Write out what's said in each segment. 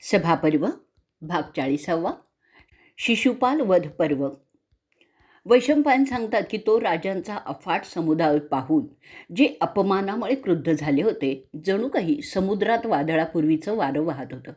सभापर्व भाग 40वा शिशुपाल वध पर्व. वैशंपायन सांगतात की तो राजांचा अफाट समुदाय पाहून जे अपमानामुळे क्रुद्ध झाले होते, जणू काही समुद्रात वादळापूर्वीचं वारं वाहत होतं.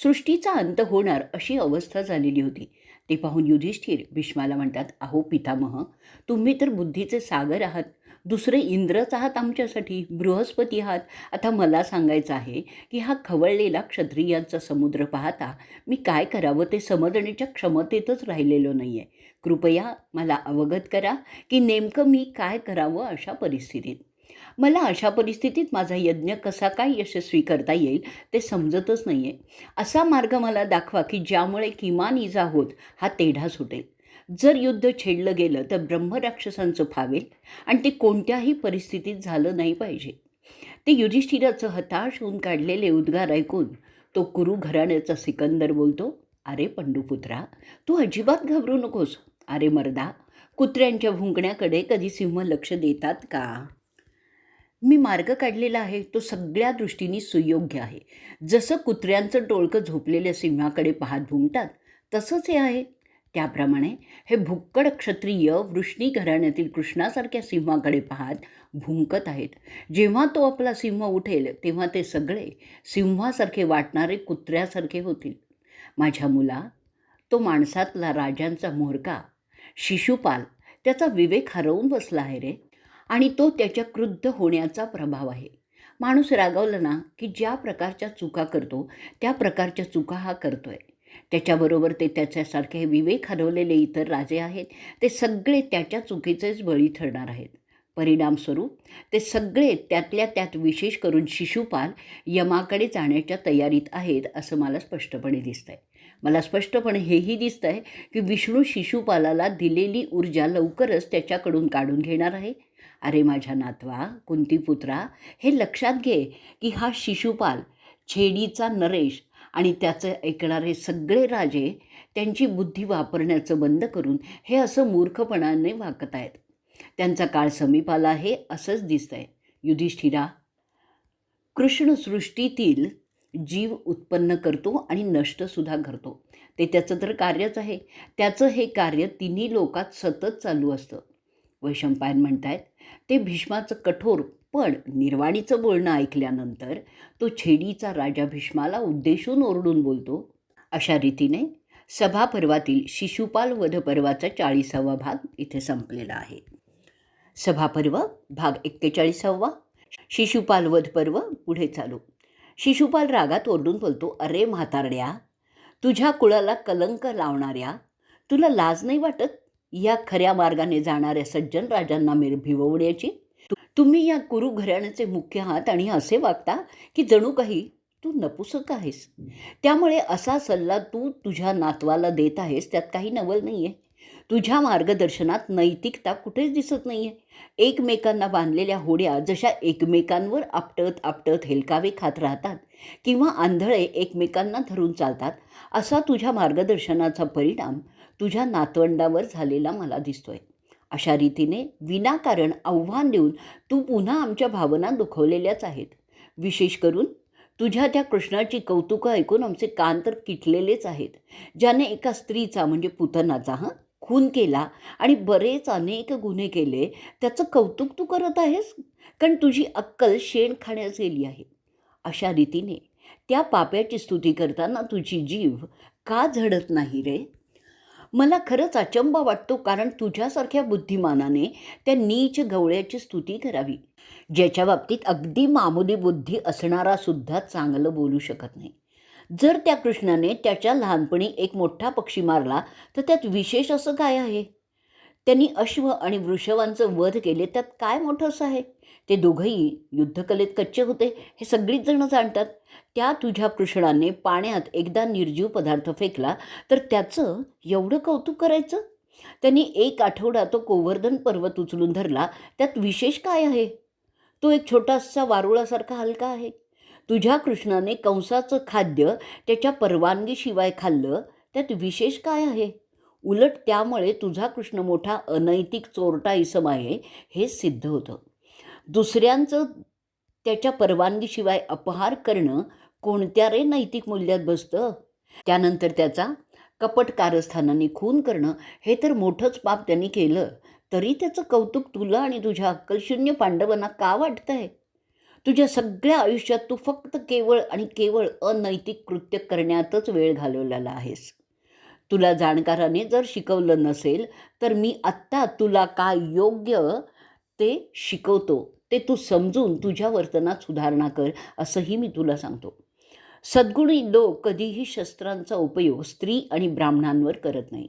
सृष्टीचा अंत होणार अशी अवस्था झालेली होती. ते पाहून युधिष्ठिर भीष्माला म्हणतात, अहो पितामह, तुम्ही तर बुद्धीचे सागर आहात. दुसरे इंद्रच आहात आमच्यासाठी, बृहस्पती आहात. आता मला सांगायचं आहे की हा खवळलेला क्षत्रियांचा समुद्र पाहता मी काय करावं ते समजण्याच्या क्षमतेतच राहिलेलो नाही आहे. कृपया मला अवगत करा की नेमकं मी काय करावं अशा परिस्थितीत. मला अशा परिस्थितीत माझा यज्ञ कसा काय यशस्वी करता येईल ते समजतच नाही आहे. असा मार्ग मला दाखवा की ज्यामुळे किमान इजा होत हा तेढा सुटेल. जर युद्ध छेडलं गेलं तर ब्रह्मराक्षसांचं फावेल आणि ते कोणत्याही परिस्थितीत झालं नाही पाहिजे. ते युधिष्ठिराचं हताश होऊन काढलेले उद्गार ऐकून तो कुरु घराण्याचा सिकंदर बोलतो, अरे पंडुपुत्रा, तू अजिबात घाबरू नकोस. अरे मर्दा, कुत्र्यांच्या भुंकण्याकडे कधी सिंह लक्ष देतात का? मी मार्ग काढलेला आहे तो सगळ्या दृष्टीने सुयोग्य आहे. जसं कुत्र्यांचं टोळकं झोपलेल्या सिंहाकडे पाहत भुंकतात तसंच हे आहे. त्याप्रमाणे हे भुक्कड क्षत्रिय वृष्णी घराण्यातील कृष्णासारख्या सिंहाकडे पाहत भुंकत आहेत. जेव्हा तो आपला सिंह उठेल तेव्हा ते सगळे सिंहासारखे वाटणारे कुत्र्यासारखे होतील. माझ्या मुला, तो माणसातला राजांचा म्होरका शिशुपाल त्याचा विवेक हरवून बसला आहे रे. आणि तो त्याच्या क्रुद्ध होण्याचा प्रभाव आहे. माणूस रागावला ना की ज्या प्रकारच्या चुका करतो त्या प्रकारच्या चुका हा करतोय. त्याच्याबरोबर ते त्याच्यासारखे विवेक हरवलेले इतर राजे आहेत, ते सगळे त्याच्या चुकीचेच बळी ठरणार आहेत. परिणामस्वरूप ते सगळे त्यातल्या त्यात विशेष करून शिशुपाल यमाकडे जाण्याच्या तयारीत आहेत असं मला स्पष्टपणे दिसतंय. मला स्पष्टपणे हेही दिसतंय की विष्णू शिशुपालाला दिलेली ऊर्जा लवकरच त्याच्याकडून काढून घेणार आहे. अरे माझ्या नातवा कुंतीपुत्रा, हे लक्षात घे की हा शिशुपाल, छेडीचा नरेश आणि त्याचे ऐकणारे सगळे राजे त्यांची बुद्धी वापरण्याचं बंद करून हे असं मूर्खपणाने वागत आहेत. त्यांचा काळ समीप आला आहे असंच दिसतंय. युधिष्ठिरा, कृष्ण सृष्टीतील जीव उत्पन्न करतो आणि नष्टसुद्धा करतो. ते त्याचं तर कार्यच आहे. त्याचं हे कार्य तिन्ही लोकात सतत चालू असतं. वैशंपायन म्हणतायत, ते भीष्माचं कठोर पण निर्वाणीचं बोलणं ऐकल्यानंतर तो छेडीचा राजा भीष्माला उद्देशून ओरडून बोलतो. अशा रीतीने सभापर्वातील शिशुपाल वध पर्वाचा 40वा भाग इथे संपलेला आहे. सभापर्व भाग 41वा शिशुपाल वध पर्व पुढे चालू. शिशुपाल रागात ओरडून बोलतो, अरे म्हातारड्या, तुझ्या कुळाला कलंक लावणाऱ्या, तुला लाज नाही वाटत या खऱ्या मार्गाने जाणाऱ्या सज्जन राजांना भिववण्याची? तुम्ही या कुरु घराण्याचे मुख्य आहात आणि असे वागता की जणू काही तू नपुसक आहेस. त्यामुळे असा सल्ला तू तुझ्या नातवाला देत आहेस त्यात काही नवल नाही आहे. तुझ्या मार्गदर्शनात नैतिकता कुठेच दिसत नाही आहे. एकमेकांना बांधलेल्या होड्या जशा एकमेकांवर आपटत आपटत हेलकावे खात राहतात किंवा आंधळे एकमेकांना धरून चालतात, असा तुझ्या मार्गदर्शनाचा परिणाम तुझ्या नातवंडावर झालेला मला दिसतोय. अशा रीतीने विनाकारण आव्हान देऊन तू पुन्हा आमच्या भावना दुखवलेल्याच आहेत. विशेष करून तुझ्या त्या कृष्णाची कौतुकं ऐकून आमचे कान तर किटलेलेच आहेत. ज्याने एका स्त्रीचा म्हणजे पुतनाचा खून केला आणि बरेच अनेक गुन्हे केले, त्याचं कौतुक तू करत आहेस, कारण तुझी अक्कल शेण खाण्यास गेली आहे. अशा रीतीने त्या पाप्याची स्तुती करताना तुझी जीव का झडत नाही रे? मला खरंच अचंबा वाटतो, कारण तुझ्यासारख्या बुद्धिमानाने त्या नीच गवळ्याची स्तुती करावी, ज्याच्या बाबतीत अगदी मामुली बुद्धी असणारा सुद्धा चांगलं बोलू शकत नाही. जर त्या कृष्णाने त्याच्या लहानपणी एक मोठा पक्षी मारला तर त्यात विशेष असं काय आहे? त्यांनी अश्व आणि वृषवांचं वध केले, त्यात काय मोठं असं आहे? ते दोघंही युद्धकलेत कच्चे होते हे सगळीच जणं जाणतात. त्या तुझ्या कृष्णाने पाण्यात एकदा निर्जीव पदार्थ फेकला तर त्याचं एवढं कौतुक करायचं? त्यांनी एक आठवडा तो गोवर्धन पर्वत उचलून धरला, त्यात विशेष काय आहे? तो एक छोटासा वारुळासारखा हलका आहे. तुझ्या कृष्णाने कंसाचं खाद्य त्याच्या परवानगीशिवाय खाल्लं, त्यात विशेष काय आहे? उलट त्यामुळे तुझा कृष्ण मोठा अनैतिक चोरटा इसम आहे हे सिद्ध होतं. दुसऱ्यांचं त्याच्या परवानगीशिवाय अपहार करणं कोणत्या रे नैतिक मूल्यात बसतं? त्यानंतर त्याचा कपट कारस्थानाने खून करणं हे तर मोठंच पाप त्यांनी केलं, तरी त्याचं कौतुक तुला आणि तुझ्या अक्कलशून्य पांडवांना का वाटतंय? तुझ्या सगळ्या आयुष्यात तू फक्त केवळ आणि केवळ अनैतिक कृत्य करण्यातच वेळ घालवलेला आहेस. तुला जाणकाराने जर शिकवलं नसेल, तर मी आत्ता तुला काय योग्य ते शिकवतो, ते तू समजून तुझ्या वर्तनात सुधारणा कर, असंही मी तुला सांगतो. सद्गुणी लोक कधीही शस्त्रांचा उपयोग स्त्री आणि ब्राह्मणांवर करत नाही.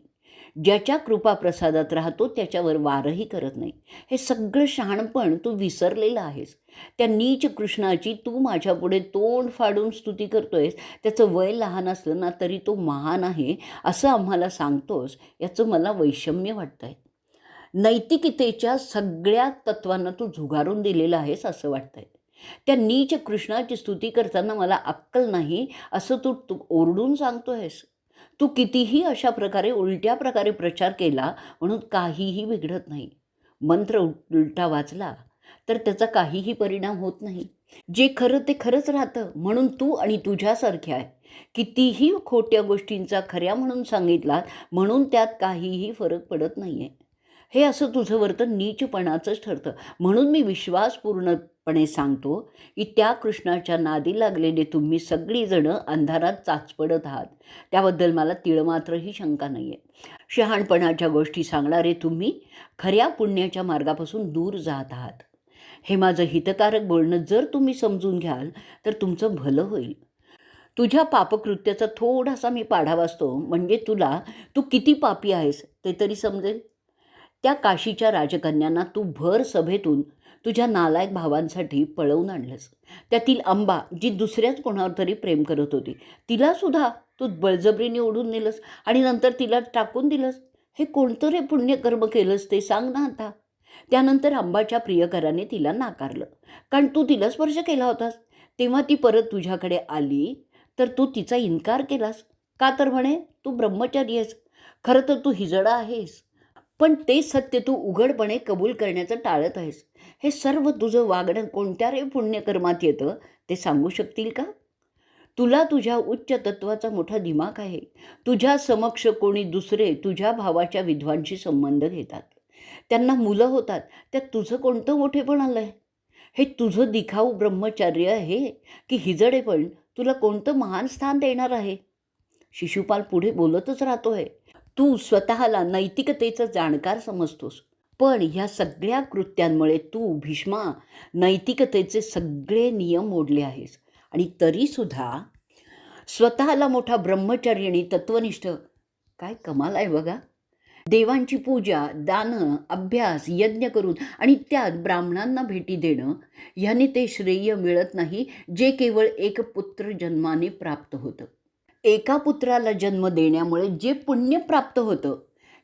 ज्याच्या कृपाप्रसादात राहतो त्याच्यावर वारही करत नाही. हे सगळं शहाणपण तू विसरलेलं आहेस. त्या नीच कृष्णाची तू माझ्यापुढे तोंड फाडून स्तुती करतोयस. त्याचं वय लहान असलं ना तरी तो महान आहे असं आम्हाला सांगतोस, याचं मला वैषम्य वाटतं आहे. नैतिकतेच्या सगळ्या तत्वांना तू झुगारून दिलेलं आहेस असं वाटतंय. त्या नीच कृष्णाची स्तुती करताना मला अक्कल नाही असं तू तू ओरडून सांगतोयस. तू कितीही अशा प्रकारे उलट्या प्रकारे प्रचार केला म्हणून काहीही बिघडत नाही. मंत्र उलटा वाचला तर त्याचा काहीही परिणाम होत नाही. जे खरं ते खरंच राहतं. म्हणून तू आणि तुझ्यासारख्या कितीही खोट्या गोष्टींचा खऱ्या म्हणून सांगितलात म्हणून त्यात काहीही फरक पडत नाही आहे. हे असं तुझं वर्तन नीचपणाचंच ठरतं. म्हणून मी विश्वासपूर्णपणे सांगतो की त्या कृष्णाच्या नादी लागलेले तुम्ही सगळीजणं अंधारात चाचपडत आहात. त्याबद्दल मला तिळमात्रही शंका नाही आहे. शहाणपणाच्या गोष्टी सांगणारे तुम्ही खऱ्या पुण्याच्या मार्गापासून दूर जात आहात. हे माझं हितकारक बोलणं जर तुम्ही समजून घ्याल तर तुमचं भलं होईल. तुझ्या पापकृत्याचा थोडासा मी पाढा वाचतो, म्हणजे तू किती पापी आहेस ते तरी समजेल. त्या काशीच्या राजकन्यांना तू भर सभेतून तुझ्या नालायक भावांसाठी पळवून आणलंस. त्यातील अंबा, जी दुसऱ्याच कोणावर तरी प्रेम करत होती, तिलासुद्धा तू बळजबरीने ओढून नेलंस आणि नंतर तिला टाकून दिलंस. हे कोणतं रे पुण्यकर्म केलंस ते सांग ना आता. त्यानंतर अंबाच्या प्रियकराने तिला नाकारलं, कारण तू तिला स्पर्श केला होतास. तेव्हा ती परत तुझ्याकडे आली तर तू तिचा इन्कार केलास. का तर म्हणे तू ब्रह्मचारी आहेस. खरं तर तू हिजडा आहेस. पण ते सत्य तू उघडपणे कबूल करण्याचं टाळत आहेस. हे सर्व तुझं वागणं कोणत्या रे पुण्यकर्मात येतं ते सांगू शकतील का? तुला तुझ्या उच्च तत्वाचा मोठा दिमाग आहे. तुझ्या समक्ष कोणी दुसरे तुझ्या भावाच्या विधवांशी संबंध घेतात, त्यांना मुलं होतात. त्यात तुझं कोणतं मोठेपण आलं आहे? हे तुझं दिखाऊ ब्रह्मचर्य आहे की हिजडेपण तुला कोणतं महान स्थान देणार आहे? शिशुपाल पुढे बोलतच राहतोय. तू स्वतःला नैतिकतेचा जाणकार समजतोस, पण ह्या सगळ्या कृत्यांमुळे तू भीष्मा नैतिकतेचे सगळे नियम मोडले आहेस. आणि तरीसुद्धा स्वतःला मोठा ब्रह्मचारी आणि तत्वनिष्ठ, काय कमाल आहे बघा. देवांची पूजा, दानं, अभ्यास, यज्ञ करून आणि त्यात ब्राह्मणांना भेटी देणं, ह्याने ते श्रेय मिळत नाही जे केवळ एक पुत्र जन्माने प्राप्त होतं. एका पुत्राला जन्म देण्यामुळे जे पुण्य प्राप्त होतं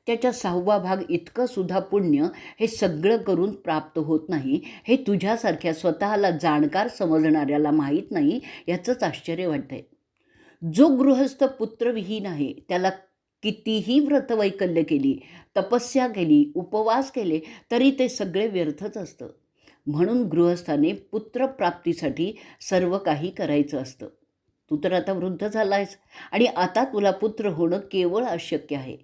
त्याच्या 6वा भाग इतकं सुद्धा पुण्य हे सगळं करून प्राप्त होत नाही. हे तुझ्यासारख्या स्वतःला जाणकार समजणाऱ्याला माहीत नाही, याचंच आश्चर्य वाटतंय. जो गृहस्थ पुत्रविहीन आहे त्याला कितीही व्रतवैकल्य केली, तपस्या केली, उपवास केले तरी ते सगळे व्यर्थच असतं. म्हणून गृहस्थाने पुत्रप्राप्तीसाठी सर्व काही करायचं असतं. तू तर आता वृद्ध झाला आहेस आणि आता तुला पुत्र होणं केवळ अशक्य आहे.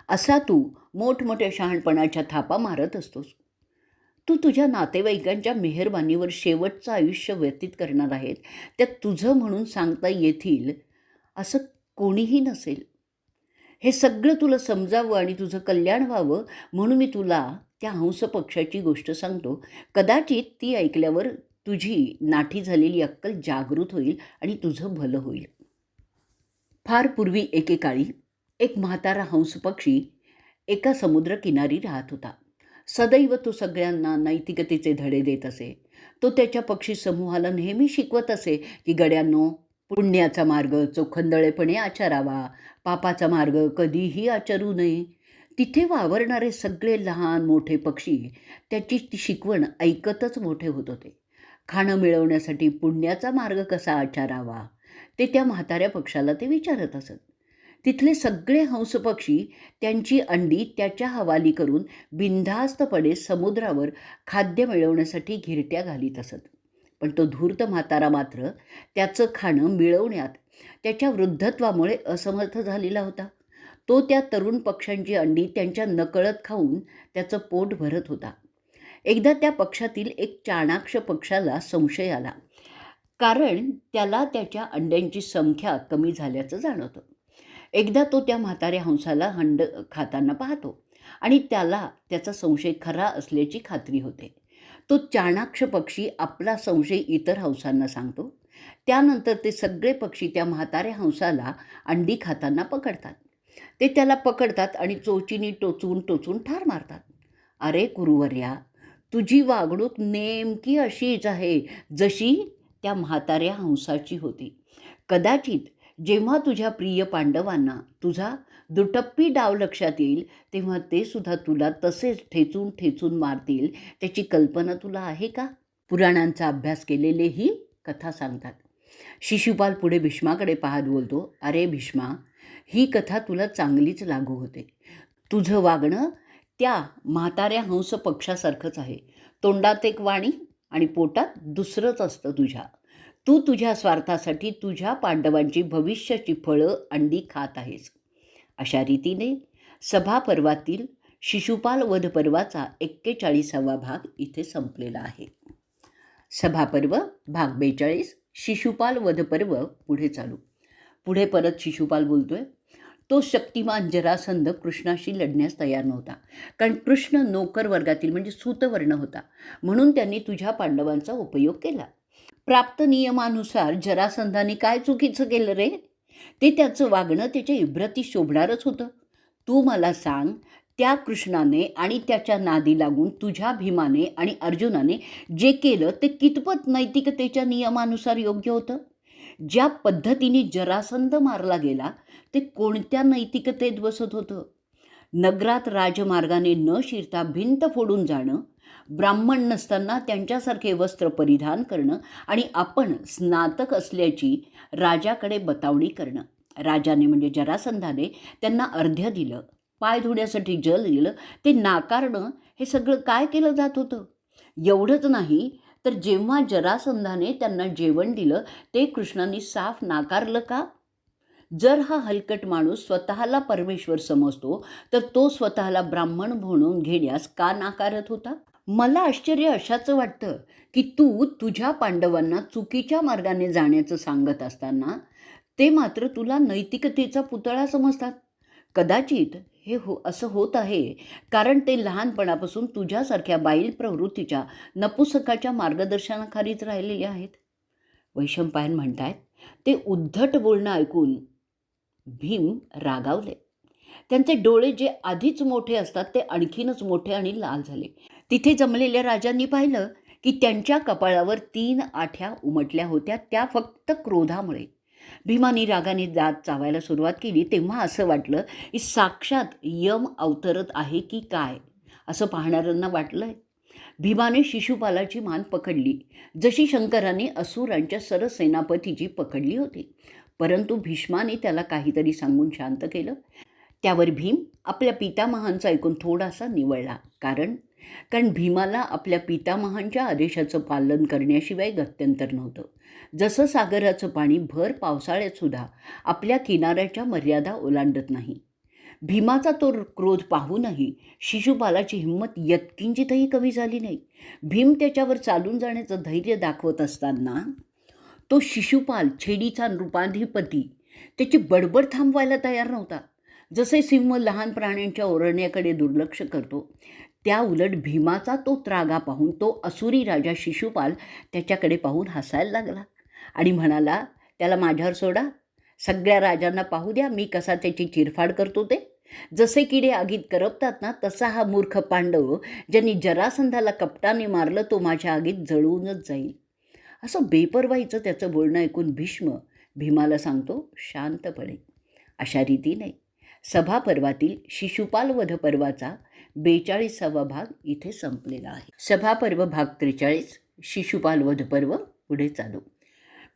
असा तू मोठमोठ्या शहाणपणाच्या थापा मारत असतोस. तू तुझ्या नातेवाईकांच्या मेहरबानीवर शेवटचं आयुष्य व्यतीत करणार आहेत, त्यात तुझं म्हणून सांगता येतील असं कोणीही नसेल. हे सगळं तुला समजावं आणि तुझं कल्याण व्हावं म्हणून मी तुला त्या हंस पक्षाची गोष्ट सांगतो. कदाचित ती ऐकल्यावर तुझी नाठी झालेली अक्कल जागृत होईल आणि तुझं भलं होईल. फार पूर्वी एकेकाळी एक म्हातारा हंसपक्षी एका समुद्रकिनारी राहत होता. सदैव तो सगळ्यांना नैतिकतेचे धडे देत असे. तो त्याच्या पक्षी समूहाला नेहमी शिकवत असे की गड्यांनो, पुण्याचा मार्ग चोखंदळेपणे आचरावा, पापाचा मार्ग कधीही आचरू नये. तिथे वावरणारे सगळे लहान मोठे पक्षी त्याची ती शिकवण ऐकतच मोठे होत होते. खाणं मिळवण्यासाठी पुण्याचा मार्ग कसा आचरावा ते त्या म्हाताऱ्या पक्षाला ते विचारत असत. तिथले सगळे हंसपक्षी त्यांची अंडी त्याच्या हवाली करून बिनधास्तपणे समुद्रावर खाद्य मिळवण्यासाठी घिरट्या घालीत असत. पण तो धूर्त म्हातारा मात्र त्याचं खाणं मिळवण्यात त्याच्या वृद्धत्वामुळे असमर्थ झालेला होता. तो त्या तरुण पक्ष्यांची अंडी त्यांच्या नकळत खाऊन त्याचं पोट भरत होता. एकदा त्या पक्षातील एक चाणाक्ष पक्षाला संशय आला, कारण त्याला त्याच्या अंड्यांची संख्या कमी झाल्याचं जाणवतं. एकदा तो त्या म्हाताऱ्या हंसाला अंड खाताना पाहतो आणि त्याला त्याचा संशय खरा असल्याची खात्री होते. तो चाणाक्ष पक्षी आपला संशय इतर हंसांना सांगतो. त्यानंतर ते सगळे पक्षी त्या म्हाताऱ्या हंसाला अंडी खाताना पकडतात. ते त्याला पकडतात आणि चोचीनी टोचून टोचून ठार मारतात. अरे कुरुवर्या, तुझी वागणूक नेमकी अशीच आहे जशी त्या म्हाताऱ्या हंसाची होती. कदाचित जेव्हा तुझ्या प्रिय पांडवांना तुझा दुटप्पी डाव लक्षात येईल तेव्हा ते सुद्धा तुला तसेच ठेचून ठेचून मारतील. त्याची कल्पना तुला आहे का? पुराणांचा अभ्यास केलेले ही कथा सांगतात. शिशुपाल पुढे भीष्माकडे पाहत बोलतो, अरे भीष्मा, ही कथा तुला चांगलीच लागू होते. तुझं वागणं त्या म्हाताऱ्या हंस पक्षासारखंच आहे. तोंडात एक वाणी आणि पोटात दुसरंच असतं तुझ्या. तू तुझ्या स्वार्थासाठी तुझ्या पांडवांची भविष्याची फळं अंडी खात आहेस. अशा रीतीने सभापर्वातील शिशुपाल वध पर्वाचा 41वा भाग इथे संपलेला आहे. सभापर्व भाग 42 शिशुपाल वध पर्व पुढे चालू. पुढे परत शिशुपाल बोलतोय, तो शक्तिमान जरासंध कृष्णाशी लढण्यास तयार नव्हता, कारण कृष्ण नोकर वर्गातील म्हणजे सूतवर्ण होता. म्हणून त्यांनी तुझ्या पांडवांचा उपयोग केला. प्राप्त नियमानुसार जरासंधाने काय चुकीचं केलं रे? ते त्याचं वागणं त्याच्या इब्रती शोभणारच होतं. तू मला सांग, त्या कृष्णाने आणि त्याच्या नादी लागून तुझ्या भीमाने आणि अर्जुनाने जे केलं ते कितपत नैतिकतेच्या नियमानुसार योग्य होतं? ज्या पद्धतीने जरासंध मारला गेला ते कोणत्या नैतिकतेत बसत होतं? नगरात राजमार्गाने न शिरता भिंत फोडून जाणं, ब्राह्मण नसताना त्यांच्यासारखे वस्त्र परिधान करणं आणि आपण स्नातक असल्याची राजाकडे बतावणी करणं. राजाने म्हणजे जरासंधाने त्यांना अर्ध्य दिलं, पाय धुण्यासाठी जल दिलं, ते नाकारणं हे सगळं काय केलं जात होतं? एवढंच नाही तर जेव्हा जरासंधाने त्यांना जेवण दिलं ते कृष्णाने साफ नाकारलं का? जर हा हलकट माणूस स्वतःला परमेश्वर समजतो तर तो स्वतःला ब्राह्मण म्हणून घेण्यास का नाकारत होता? मला आश्चर्य अशाचं वाटतं की तू तुझ्या पांडवांना चुकीच्या मार्गाने जाण्याचं सांगत असताना ते मात्र तुला नैतिकतेचा पुतळा समजतात. कदाचित हे असं होत आहे कारण ते लहानपणापासून तुझ्यासारख्या बाईल प्रवृत्तीच्या नपुसकाच्या मार्गदर्शनाखालीच राहिलेले आहेत. वैशंपायन म्हणतायत, ते उद्धट बोलणं ऐकून भीम रागावले. त्यांचे डोळे जे आधीच मोठे असतात ते आणखीनच मोठे आणि लाल झाले. तिथे जमलेल्या राजांनी पाहिलं की त्यांच्या कपाळावर 3 आठ्या उमटल्या होत्या, त्या फक्त क्रोधामुळे. भीमाने रागाने दात चावायला सुरुवात केली तेव्हा असं वाटलं की साक्षात यम अवतरत आहे की काय असं पाहणाऱ्यांना वाटलंय. भीमाने शिशुपालाची मान पकडली जशी शंकराने असुरांच्या सरसेनापतीची पकडली होती. परंतु भीष्माने त्याला काहीतरी सांगून शांत केलं. त्यावर भीम आपल्या पितामहांचा ऐकून थोडासा निवळला, कारण भीमाला आपल्या पितामहांच्या आदेशाचं पालन करण्याशिवाय गत्यंतर नव्हतं. जसं सागराचं पाणी भर पावसाळ्यात सुद्धा आपल्या किनाऱ्याच्या मर्यादा ओलांडत नाही. भीमाचा तो क्रोध पाहूनही शिशुपालाची हिंमत यत्किंचितही कमी झाली नाही. भीम त्याच्यावर चालून जाण्याचं धैर्य दाखवत असताना तो शिशुपाल छेडीचा नृपाधिपती त्याची बडबड थांबवायला तयार नव्हता. जसे सिंह लहान प्राण्यांच्या ओरडण्याकडे दुर्लक्ष करतो, त्या उलट भीमाचा तो त्रागा पाहून तो असुरी राजा शिशुपाल त्याच्याकडे पाहून हसायला लागला आणि म्हणाला, त्याला माझ्यावर सोडा, सगळ्या राजांना पाहू द्या मी कसा त्याची चिरफाड करतो ते. जसे किडे आगीत करपतात ना, तसा हा मूर्ख पांडव ज्यांनी जरासंधाला कपटाने मारलं तो माझ्या आगीत जळूनच जाईल. असं बेपर्वाईचं त्याचं बोलणं ऐकून भीमाला सांगतो, शांतपणे. अशा रीतीने सभापर्वातील शिशुपाल वध पर्वाचा 42वा भाग इथे संपलेला आहे. सभापर्व भाग 43 शिशुपाल वध पर्व पुढे चालू.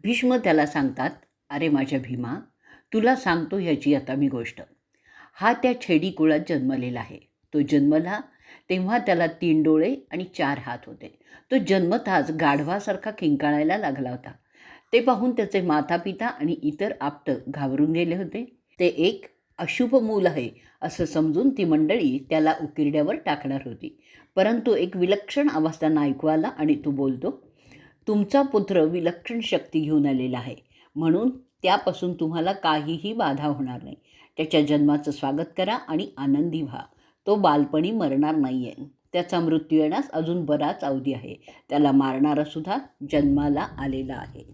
भीष्म त्याला सांगतात, अरे माझ्या भीमा, तुला सांगतो ह्याची आता मी गोष्ट. हा त्या छेडी कुळात जन्मलेला आहे. तो जन्मला तेव्हा त्याला 3 डोळे आणि 4 हात होते. तो जन्मतःच गाढवासारखा किंकाळायला लागला होता. ते पाहून त्याचे मातापिता आणि इतर आप्त घाबरून गेले होते. ते एक अशुभ मूल आहे असं समजून ती मंडळी त्याला उकिरड्यावर टाकणार होती. परंतु एक विलक्षण आवाज त्यांना ऐकू आला आणि तो बोलतो, तुमचा पुत्र विलक्षण शक्ती घेऊन आलेला आहे, म्हणून त्यापासून तुम्हाला काहीही बाधा होणार नाही. त्याच्या जन्माचं स्वागत करा आणि आनंदी व्हा. तो बालपणी मरणार नाही आहे. त्याचा मृत्यू येण्यास अजून बराच अवधी आहे. त्याला मारणारासुद्धा जन्माला आलेला आहे.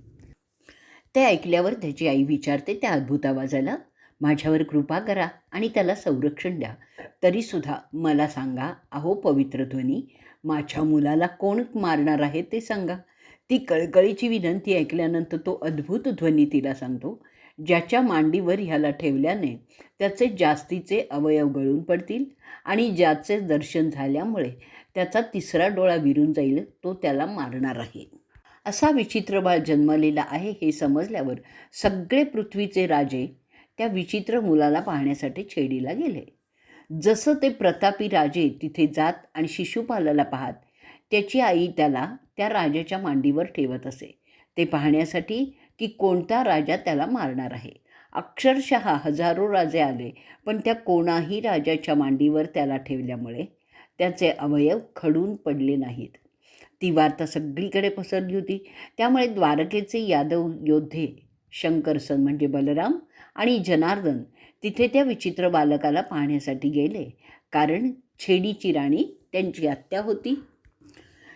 ते ऐकल्यावर त्याची आई विचारते त्या अद्भुत आवाजाला, माझ्यावर कृपा करा आणि त्याला संरक्षण द्या. तरीसुद्धा मला सांगा, अहो पवित्र ध्वनी, माझ्या मुलाला कोण मारणार आहे ते सांगा. ती कळकळीची विनंती ऐकल्यानंतर तो अद्भुत ध्वनी तिला सांगतो, ज्याच्या मांडीवर ह्याला ठेवल्याने त्याचे जास्तीचे अवयव गळून पडतील आणि ज्याचे दर्शन झाल्यामुळे त्याचा 3रा डोळा विरून जाईल, तो त्याला मारणार आहे. असा विचित्र बाळ जन्मलेला आहे हे समजल्यावर सगळे पृथ्वीचे राजे त्या विचित्र मुलाला पाहण्यासाठी छेडीला गेले. जसं ते प्रतापी राजे तिथे जात आणि शिशुपालाला पाहत, त्याची आई त्याला त्या राजाच्या मांडीवर ठेवत असे, ते पाहण्यासाठी की कोणता राजा त्याला मारणार आहे. अक्षरशः हजारो राजे आले, पण त्या कोणाही राजाच्या मांडीवर त्याला ठेवल्यामुळे त्याचे अवयव खडून पडले नाहीत. ती वार्ता सगळीकडे पसरली होती. त्यामुळे द्वारकेचे यादव योद्धे शंकरसन म्हणजे बलराम आणि जनार्दन तिथे त्या विचित्र बालकाला पाहण्यासाठी गेले, कारण छेडीची राणी त्यांची आत्या होती.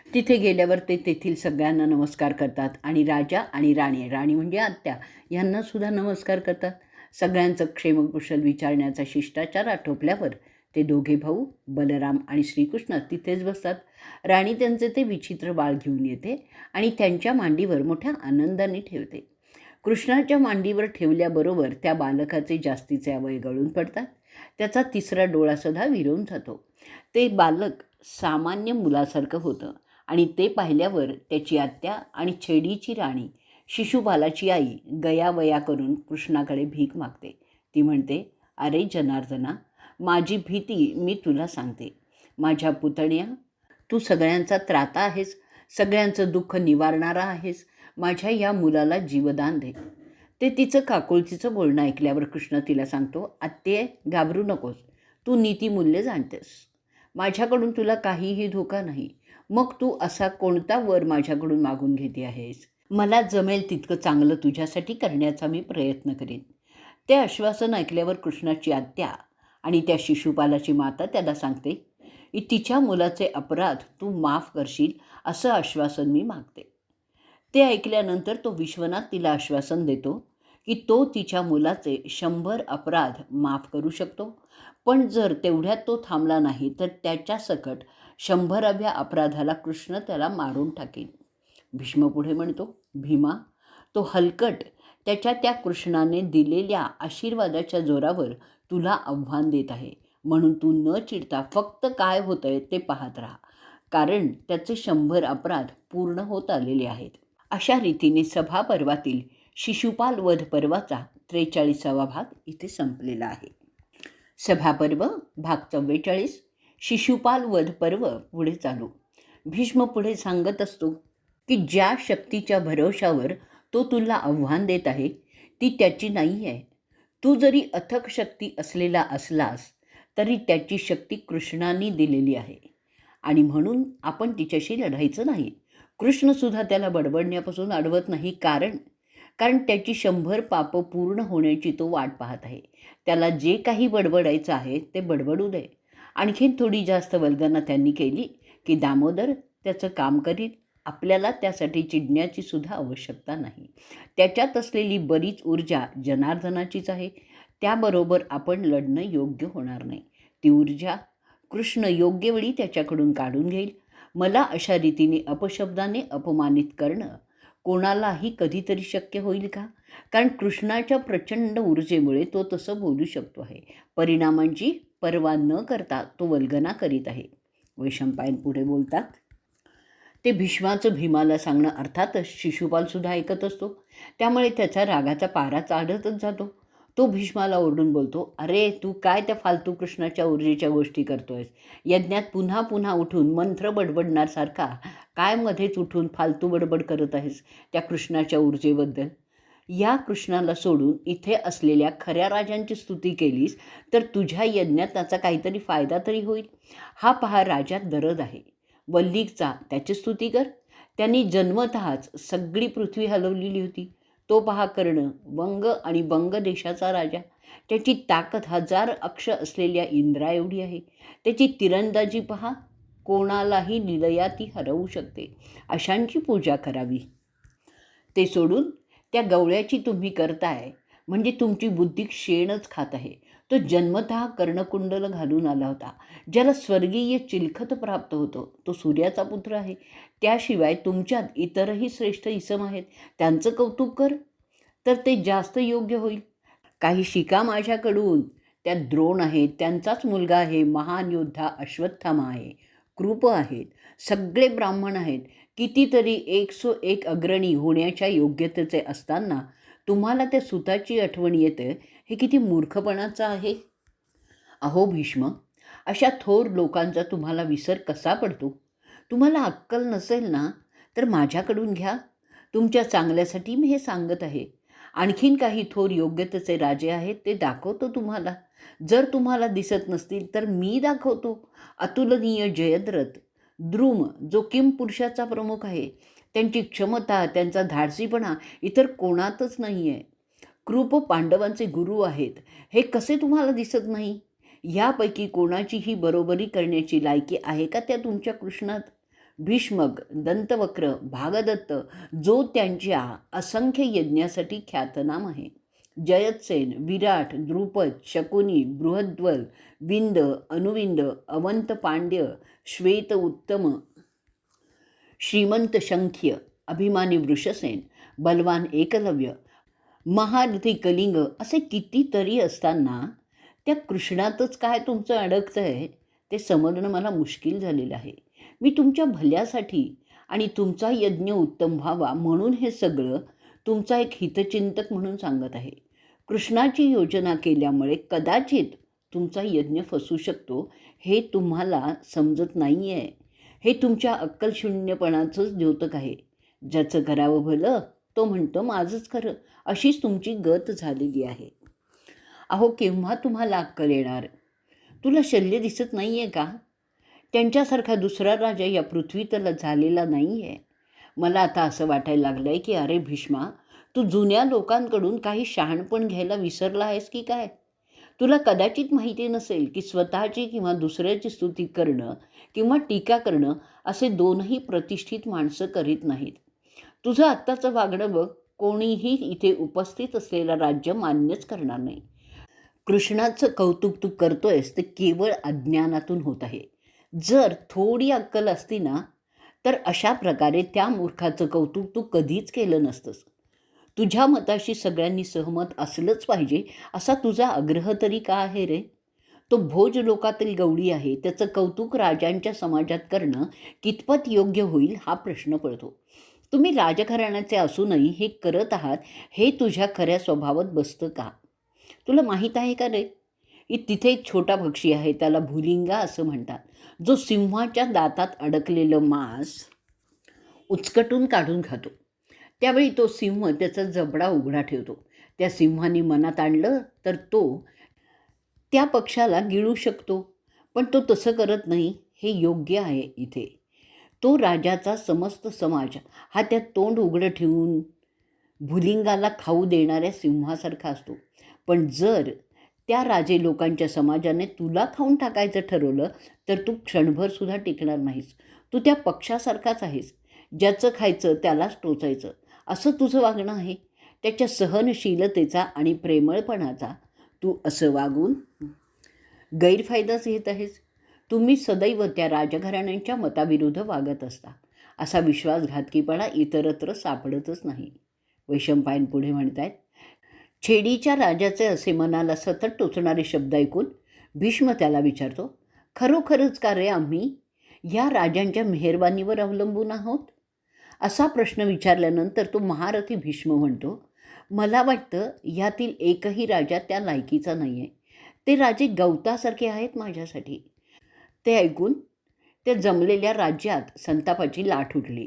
तिथे गेल्यावर ते तेथील सगळ्यांना नमस्कार करतात आणि राजा आणि राणी, राणी म्हणजे आत्या, यांनासुद्धा नमस्कार करतात. सगळ्यांचं क्षेमकुशल विचारण्याचा शिष्टाचार आटोपल्यावर ते दोघे भाऊ बलराम आणि श्रीकृष्ण तिथेच बसतात. राणी त्यांचे ते विचित्र बाळ घेऊन येते आणि त्यांच्या मांडीवर मोठ्या आनंदाने ठेवते. कृष्णाच्या मांडीवर ठेवल्याबरोबर त्या बालकाचे जास्तीचे अवयव गळून पडतात. त्याचा 3रा डोळासुद्धा विरून जातो. ते बालक सामान्य मुलासारखं होतं आणि ते पाहिल्यावर त्याची आत्या आणि छेडीची राणी शिशुपालाची आई गयावया करून कृष्णाकडे भीक मागते. ती म्हणते, अरे जनार्दना, माझी भीती मी तुला सांगते. माझ्या पुतण्या, तू सगळ्यांचा त्राता आहेस, सगळ्यांचं दुःख निवारणारा आहेस. माझ्या या मुलाला जीवदान दे. ते तिचं काकुळतीचं बोलणं ऐकल्यावर कृष्ण तिला सांगतो, आत्ये, घाबरू नकोस. तू नीतिमूल्य जाणतेस. माझ्याकडून तुला काहीही धोका नाही. मग तू असा कोणता वर माझ्याकडून मागून घेते आहेस? मला जमेल तितकं चांगलं तुझ्यासाठी करण्याचा मी प्रयत्न करीन. ते आश्वासन ऐकल्यावर कृष्णाची आत्या आणि त्या शिशुपालाची माता त्याला सांगते, की तिच्या मुलाचे अपराध तू माफ करशील असं आश्वासन मी मागते. ते ऐकल्यानंतर तो विश्वनाथ तिला आश्वासन देतो की तो तिच्या मुलाचे 100 अपराध माफ करू शकतो, पण जर तेवढ्यात तो थांबला नाही तर त्याच्या सकट 100व्या अपराधाला कृष्ण त्याला मारून टाकेल. भीष्म पुढे म्हणतो, भीमा, तो हलकट त्याच्या त्या कृष्णाने दिलेल्या आशीर्वादाच्या जोरावर तुला आव्हान देत आहे, म्हणून तू न चिडता फक्त काय होतंय ते पाहत राहा, कारण त्याचे 100 अपराध पूर्ण होत आलेले आहेत. अशा रीतीने सभा पर्वातील शिशुपाल वध पर्वाचा 43वा भाग इथे संपलेला आहे. सभापर्व भाग 44, शिशुपाल वध पर्व पुढे चालू. भीष्म पुढे सांगत असतो की ज्या शक्तीच्या भरोशावर तो तुला आव्हान देत आहे ती त्याची नाही आहे. तू जरी अथक शक्ती असलेला असलास तरी त्याची शक्ती कृष्णाने दिलेली आहे आणि म्हणून आपण तिच्याशी लढायचं नाही. कृष्णसुद्धा त्याला बडबडण्यापासून अडवत नाही, कारण त्याची 100 पापं पूर्ण होण्याची तो वाट पाहत आहे. त्याला जे काही बडबडायचं आहे ते बडबडू दे. आणखीन थोडी जास्त वल्गना त्यांनी केली की दामोदर त्याचं काम करील. आपल्याला त्यासाठी चिडण्याची सुद्धा आवश्यकता नाही. त्याच्यात असलेली बरीच ऊर्जा जनार्दनाचीच आहे. त्याबरोबर आपण लढणं योग्य होणार नाही. ती ऊर्जा कृष्ण योग्य वेळी त्याच्याकडून काढून घेईल. मला अशा रीतीने अपशब्दाने अपमानित करणं कोणालाही कधीतरी शक्य होईल का? कारण कृष्णाच्या प्रचंड ऊर्जेमुळे तो तसं बोलू शकतो आहे. परिणामांची पर्वा न करता तो वल्गना करीत आहे. वैशंपायन पुढे बोलतात, ते भीष्माचं भीमाला सांगणं अर्थातच शिशुपालसुद्धा ऐकत असतो. त्यामुळे त्याचा रागाचा पारा चढतच जातो. तो भीष्माला ओरडून बोलतो, अरे तू काय त्या फालतू कृष्णाच्या ऊर्जेच्या गोष्टी करतोयस? यज्ञात पुन्हा पुन्हा उठून मंत्र बडबडण्यासारखा काय मध्येच उठून फालतू बडबड करत आहेस त्या कृष्णाच्या ऊर्जेबद्दल? या कृष्णाला सोडून इथे असलेल्या खऱ्या राजांची स्तुती केलीस तर तुझ्या यज्ञात त्याचा काहीतरी फायदा तरी होईल. हा पहा राजात दरद आहे. वल्लीचा त्याची स्तुती कर. त्यांनी जन्मतःच सगळी पृथ्वी हलवलेली होती. तो पहा कर्ण, वंग आणि बंग देशाचा राजा. त्याची ताकद 1000 अक्ष असलेल्या इंद्रा एवढी आहे. त्याची तिरंदाजी पहा, कोणालाही लिलया ती हरवू शकते. अशांची पूजा करावी. ते सोडून त्या गवळ्याची तुम्ही करताय म्हणजे तुमची बुद्धी शेणच खात आहे. तो जन्मतः कर्णकुंडल घालून आला होता, ज्याला स्वर्गीय चिलखत प्राप्त होतं. तो सूर्याचा पुत्र आहे. त्याशिवाय तुमच्यात इतरही श्रेष्ठ इसम आहेत, त्यांचं कौतुक कर तर ते जास्त योग्य होईल. काही शिका माझ्याकडून. त्या द्रोण आहेत, त्यांचाच मुलगा आहे. महान योद्धा अश्वत्थामा आहे. कृप आहेत. सगळे ब्राह्मण आहेत. कितीतरी 101 अग्रणी होण्याच्या योग्यतेचे असताना तुम्हाला त्या सुताची आठवण येते, हे किती मूर्खपणाचं आहे. अहो भीष्म, अशा थोर लोकांचा तुम्हाला विसर कसा पडतो? तुम्हाला अक्कल नसेल ना तर माझ्याकडून घ्या. तुमच्या चांगल्यासाठी मी हे सांगत आहे. आणखीन काही थोर योग्यतेचे राजे आहेत, ते दाखवतो तुम्हाला. जर तुम्हाला दिसत नसतील तर मी दाखवतो. अतुलनीय जयद्रथ, द्रुम जो किम पुरुषाचा प्रमुख आहे, त्यांची क्षमता, त्यांचा धाडसीपणा इतर कोणातच नाही आहे. कृप पांडवांचे गुरु आहेत, हे कसे तुम्हाला दिसत नाही? यापैकी कोणाचीही बरोबरी करण्याची लायकी आहे का त्या तुमच्या कृष्णात? भीष्मक, दंतवक्र, भागदत्त जो त्यांच्या असंख्य यज्ञासाठी ख्यातनाम आहे. जयत्सेन, विराट, द्रुपद, शकुनी, बृहद्वल, विंद, अनुविंद, अवंत पांड्य, श्वेत उत्तम, श्रीमंत शंख्य, अभिमानी वृषसेन, बलवान एकलव्य, महारथी कलिंग असे कितीतरी असताना त्या कृष्णातच काय तुमचं अडकतं आहे ते समजणं मला मुश्किल झालेलं आहे. मी तुमच्या भल्यासाठी आणि तुमचा यज्ञ उत्तम व्हावा म्हणून हे सगळं तुमचा एक हितचिंतक म्हणून सांगत आहे. कृष्णाची योजना केल्यामुळे कदाचित तुमचा यज्ञ फसू शकतो, हे तुम्हाला समजत नाही आहे. हे तुमच्या अक्कलशून्यपणाचंच द्योतक आहे. ज्याचं करावं भलं तो म्हणतो माझंच खरं, अशीच तुमची गत झालेली आहे. अहो केव्हा तुम्हाला अक्कल येणार? तुला शल्य दिसत नाही आहे का? त्यांच्यासारखा दुसरा राजा या पृथ्वीतला झालेला नाही आहे. मला आता असं वाटायला लागलं आहे की अरे भीष्मा, तू जुन्या लोकांकडून काही शहाणपण घ्यायला विसरला आहेस की काय? तुला कदाचित माहिती नसेल की स्वतःची किंवा दुसऱ्याची स्तुती करणं किंवा टीका करणं असे दोनही प्रतिष्ठित माणसं करीत नाहीत. तुझं आत्ताचं वागणं बघ, कोणीही इथे उपस्थित असलेलं राज्य मान्यच करणार नाही. कृष्णाचं कौतुक तू करतोयस ते केवळ अज्ञानातून होत आहे. जर थोडी अक्कल असती ना तर अशा प्रकारे त्या मूर्खाचं कौतुक तू कधीच केलं नसतंस. तुझ्या मताशी सगळ्यांनी सहमत असलंच पाहिजे असा तुझा आग्रह तरी का आहे रे? तो भोज लोकातील गवळी आहे, त्याचं कौतुक राजांच्या समाजात करणं कितपत योग्य होईल हा प्रश्न पडतो. तुम्ही राजघराण्याचे असूनही हे करत आहात, हे तुझ्या खऱ्या स्वभावात बसतं का? तुला माहीत आहे का रे? तिथे एक छोटा पक्षी आहे, त्याला भुलिंगा असं म्हणतात, जो सिंहाच्या दातात अडकलेलं मांस उचकटून काढून खातो. त्यावेळी तो सिंह त्याचा जबडा उघडा ठेवतो. त्या सिंहाने मनात आणलं तर तो त्या पक्षाला गिळू शकतो, पण तो तसं करत नाही. हे योग्य आहे इथे. तो राजाचा समस्त समाज हा त्या तोंड उघडं ठेवून भुलिंगाला खाऊ देणाऱ्या सिंहासारखा असतो. पण जर त्या राजे लोकांच्या समाजाने तुला खाऊन टाकायचं ठरवलं तर तू क्षणभरसुद्धा टिकणार नाहीस. तू त्या पक्षासारखाच आहेस, ज्याचं खायचं त्यालाच टोचायचं असं तुझं वागणं आहे. त्याच्या सहनशीलतेचा आणि प्रेमळपणाचा तू असं वागून गैरफायदाच घेत आहेस. तुम्ही सदैव त्या राजघराण्यांच्या मताविरुद्ध वागत असता. असा विश्वासघातकीपणा इतरत्र सापडतच नाही. वैशंपायन पुढे म्हणतायत, छेडीच्या राजाचे असे मनाला सतत टोचणारे शब्द ऐकून भीष्म त्याला विचारतो, खरोखरच का रे आम्ही या राजांच्या मेहरबानीवर अवलंबून आहोत? असा प्रश्न विचारल्यानंतर तो महारथी भीष्म म्हणतो, मला वाटतं ह्यातील एकही राजा त्या लायकीचा नाही आहे. ते राजे गवतासारखे आहेत माझ्यासाठी. ते ऐकून त्या जमलेल्या राज्यात संतापाची लाट उठली.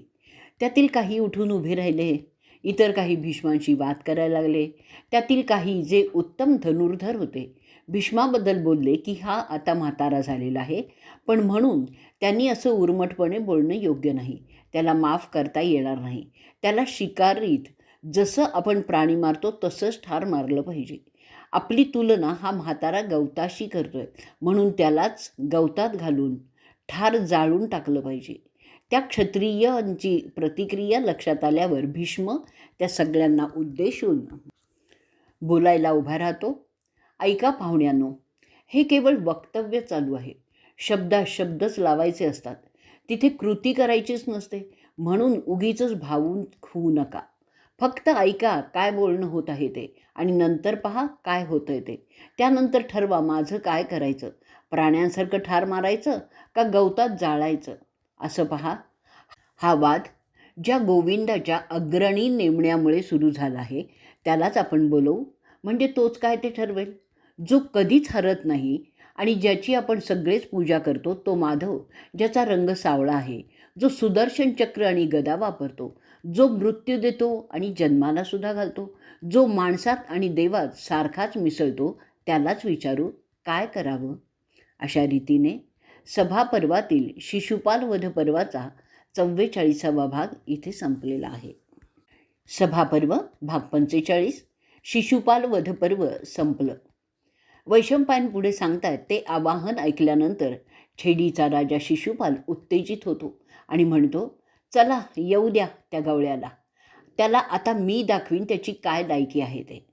त्यातील काही उठून उभे राहिले, इतर काही भीष्मांशी वाद करायला लागले. त्यातील काही जे उत्तम धनुर्धर होते भीष्माबद्दल बोलले की हा आता म्हातारा झालेला आहे, पण म्हणून त्यांनी असं उर्मटपणे बोलणं योग्य नाही. त्याला माफ करता येणार नाही. त्याला शिकारीत जसं आपण प्राणी मारतो तसंच ठार मारलं पाहिजे. आपली तुलना हा म्हातारा गवताशी करतोय, म्हणून त्यालाच गवतात घालून ठार जाळून टाकलं पाहिजे. त्या क्षत्रियांची प्रतिक्रिया लक्षात आल्यावर भीष्म त्या सगळ्यांना उद्देशून बोलायला उभा राहतो. ऐका पाहुण्यांनो, हे केवळ वक्तव्य चालू आहे. शब्दच लावायचे असतात, तिथे कृती करायचीच नसते. म्हणून उगीचच भावून होऊ नका. फक्त ऐका काय बोलणं होत आहे ते, आणि नंतर पहा काय होतंय ते. त्यानंतर ठरवा माझं काय करायचं. प्राण्यांसारखं ठार मारायचं का गवतात जाळायचं, असं पहा. हा वाद ज्या गोविंदाच्या अग्रणी नेमण्यामुळे सुरू झाला आहे त्यालाच आपण बोलवू, म्हणजे तोच काय ते ठरवेल. जो कधीच हरत नाही आणि ज्याची आपण सगळेच पूजा करतो तो माधव, ज्याचा रंग सावळा आहे, जो सुदर्शन चक्र आणि गदा वापरतो, जो मृत्यू देतो आणि जन्माला सुद्धा घालतो, जो माणसात आणि देवात सारखाच मिसळतो, त्यालाच विचारू काय करावं. अशा रीतीने सभापर्वातील शिशुपाल वध पर्वाचा 44वा भाग इथे संपलेला आहे. सभापर्व भाग 45, शिशुपाल वधपर्व संपलं. वैशंपायन पुढे सांगतात ते आवाहन ऐकल्यानंतर छेडीचा राजा शिशुपाल उत्तेजित होतो आणि म्हणतो, चला येऊ द्या त्या गवळ्याला. त्याला आता मी दाखवीन त्याची काय लायकी आहे ते.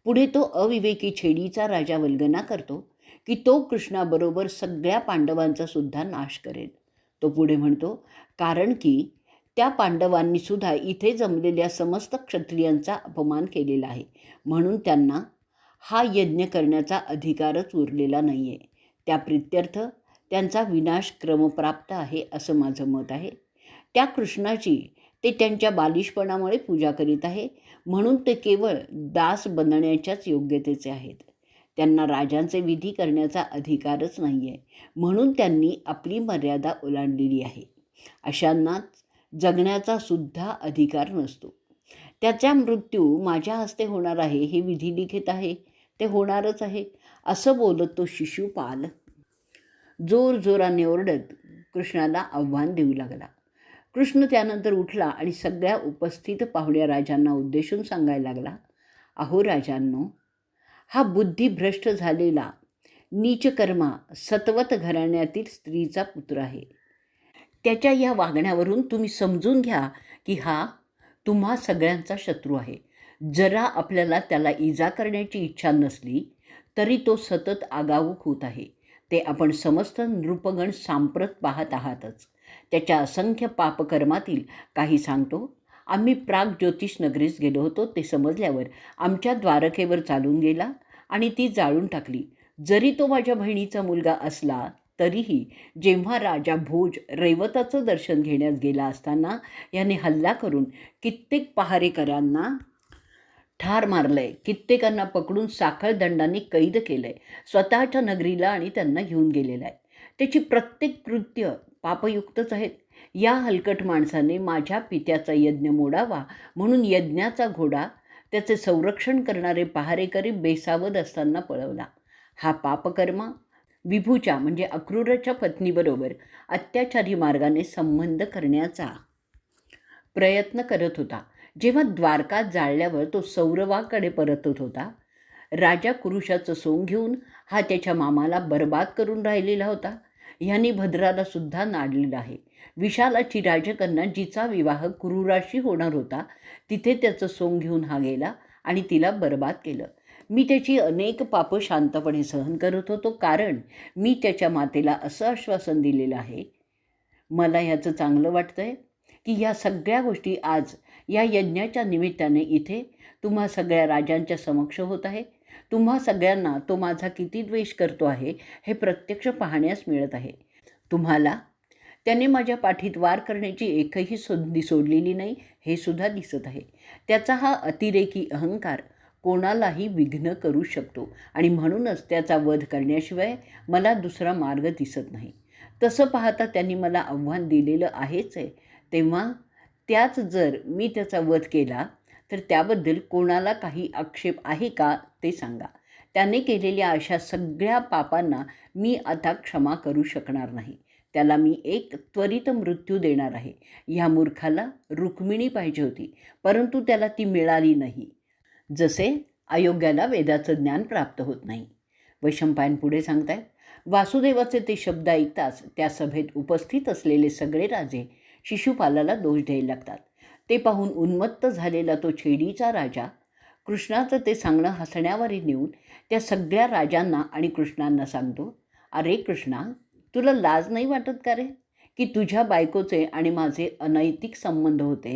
पुढे तो अविवेकी छेडीचा राजा वल्गना करतो की तो कृष्णाबरोबर सगळ्या पांडवांचा सुद्धा नाश करेल. तो पुढे म्हणतो, कारण की त्या पांडवांनी सुद्धा इथे जमलेल्या समस्त क्षत्रियांचा अपमान केलेला आहे, म्हणून त्यांना हा यज्ञ करण्याचा अधिकारच उरलेला नाही आहे. त्या प्रित्यर्थ त्यांचा विनाश क्रमप्राप्त आहे असं माझं मत आहे. त्या कृष्णाची ते त्यांच्या बालिशपणामुळे पूजा करीत आहे, म्हणून ते केवळ दास बनण्याच्याच योग्यतेचे आहेत. त्यांना राजांचे विधी करण्याचा अधिकारच नाही आहे, म्हणून त्यांनी आपली मर्यादा ओलांडलेली आहे. अशांनाच जगण्याचा सुद्धा अधिकार नसतो. त्याचा मृत्यू माझ्या हस्ते होणार आहे हे विधी लिखित आहे, ते होणारच आहे, असं बोलत तो शिशुपाल जोरजोराने ओरडत कृष्णाला आव्हान देऊ लागला. कृष्ण त्यानंतर उठला आणि सगळ्या उपस्थित पाहुण्या राजांना उद्देशून सांगायला लागला, अहो राजांनो, हा बुद्धिभ्रष्ट झालेला नीचकर्मा सतवत घराण्यातील स्त्रीचा पुत्र आहे. त्याच्या या वागण्यावरून तुम्ही समजून घ्या की हा तुम्हा सगळ्यांचा शत्रू आहे. जरा आपल्याला त्याला इजा करण्याची इच्छा नसली तरी तो सतत आगाऊक होत आहे. ते आपण समस्त नृपगण सांप्रत पाहत आहातच. त्याच्या असंख्य पापकर्मातील काही सांगतो. आम्ही प्राग ज्योतिष नगरीस गेलो होतो. ते समजल्यावर आमच्या द्वारकेवर चालून गेला आणि ती जाळून टाकली. जरी तो माझ्या बहिणीचा मुलगा असला तरीही जेव्हा राजा भोज रैवताचं दर्शन घेण्यास गेला असताना याने हल्ला करून कित्येक पहारेकरांना ठार मारलंय, कित्येकांना पकडून साखळदंडाने कैद केलंय, स्वतःच्या नगरीला आणि त्यांना घेऊन गेलेला आहे. त्याची प्रत्येक कृत्य पापयुक्तच आहेत. या हलकट माणसाने माझ्या पित्याचा यज्ञ मोडावा म्हणून यज्ञाचा घोडा त्याचे संरक्षण करणारे पहारेकरी बेसावध असताना पळवला. हा पापकर्मा विभूच्या म्हणजे अक्रूराच्या पत्नीबरोबर अत्याचारी मार्गाने संबंध करण्याचा प्रयत्न करत होता. जेव्हा द्वारका जाळल्यावर तो सौरवाकडे परतत होता, राजा कुरुशाचं सोंग घेऊन हा त्याच्या मामाला बर्बाद करून राहिलेला होता. ह्याने भद्राला सुद्धा नाडलेलं आहे. विशालाची राजकन्या जिचा विवाह क्रूराशी होणार होता तिथे त्याचं सोंग घेऊन हा गेला आणि तिला बर्बाद केलं. मी त्याची अनेक पापं शांतपणे सहन करत होतो, कारण मी त्याच्या मातेला असं आश्वासन दिलेलं आहे. मला ह्याचं चांगलं वाटतं आहे की ह्या सगळ्या गोष्टी आज या यज्ञाच्या निमित्ताने इथे तुम्हा सगळ्या राजांच्या समक्ष होत आहे. तुम्हा सगळ्यांना तो माझा किती द्वेष करतो आहे हे प्रत्यक्ष पाहण्यास मिळत आहे. तुम्हाला त्याने माझ्या पाठीत वार करण्याची एकही संधी सोडलेली नाही, हे सुद्धा दिसत आहे. त्याचा हा अतिरेकी अहंकार कोणालाही विघ्न करू शकतो आणि म्हणूनच त्याचा वध करण्याशिवाय मला दुसरा मार्ग दिसत नाही. तसं पाहता त्यांनी मला आव्हान दिलेलं आहेच आहे. तेव्हा त्याच जर मी त्याचा वध केला तर त्याबद्दल कोणाला काही आक्षेप आहे का ते सांगा. त्याने केलेल्या अशा सगळ्या पापांना मी आता क्षमा करू शकणार नाही. त्याला मी एक त्वरित मृत्यू देणार आहे. ह्या मूर्खाला रुक्मिणी पाहिजे होती, परंतु त्याला ती मिळाली नाही, जसे अयोग्याला वेदाचं ज्ञान प्राप्त होत नाही. वैशंपायन पुढे सांगतायत, वासुदेवाचे ते शब्द ऐकताच त्या सभेत उपस्थित असलेले सगळे राजे शिशुपालाला दोष द्यायला लागतात. ते पाहून उन्मत्त झालेला तो छेडीचा राजा कृष्णाचं ते सांगणं हसण्यावारी नेऊन त्या सगळ्या राजांना आणि कृष्णांना सांगतो, अरे कृष्णा, तुला लाज नाही वाटत का रे, की तुझ्या बायकोचे आणि माझे अनैतिक संबंध होते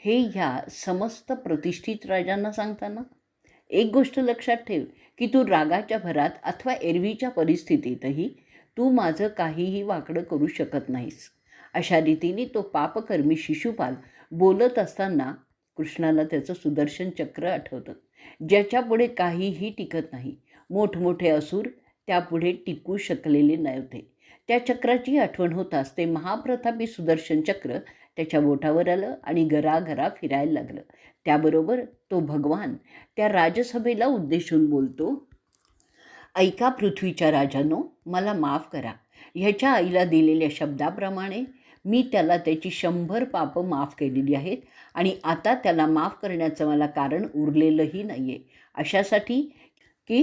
हे ह्या समस्त प्रतिष्ठित राजांना सांगताना? एक गोष्ट लक्षात ठेव की तू रागाच्या भरात अथवा एरवीच्या परिस्थितीतही तू माझं काहीही वाकडं करू शकत नाहीस. अशा रीतीने तो पापकर्मी शिशुपाल बोलत असताना कृष्णाला त्याचं सुदर्शन चक्र आठवतं, ज्याच्यापुढे काहीही टिकत नाही. मोठमोठे असुर त्यापुढे टिकू शकलेले नव्हते. त्या चक्राची आठवण होताच ते महाप्रतापी सुदर्शन चक्र त्याच्या बोटावर आलं आणि गरागरा फिरायला लागलं. त्याबरोबर तो भगवान त्या राजसभेला उद्देशून बोलतो, ऐका पृथ्वीच्या राजांनो, मला माफ करा. ह्याच्या आईला दिलेल्या शब्दाप्रमाणे मी त्याला त्याची 100 पापं माफ केलेली आहेत आणि आता त्याला माफ करण्याचं मला कारण उरलेलंही नाही आहे. अशासाठी की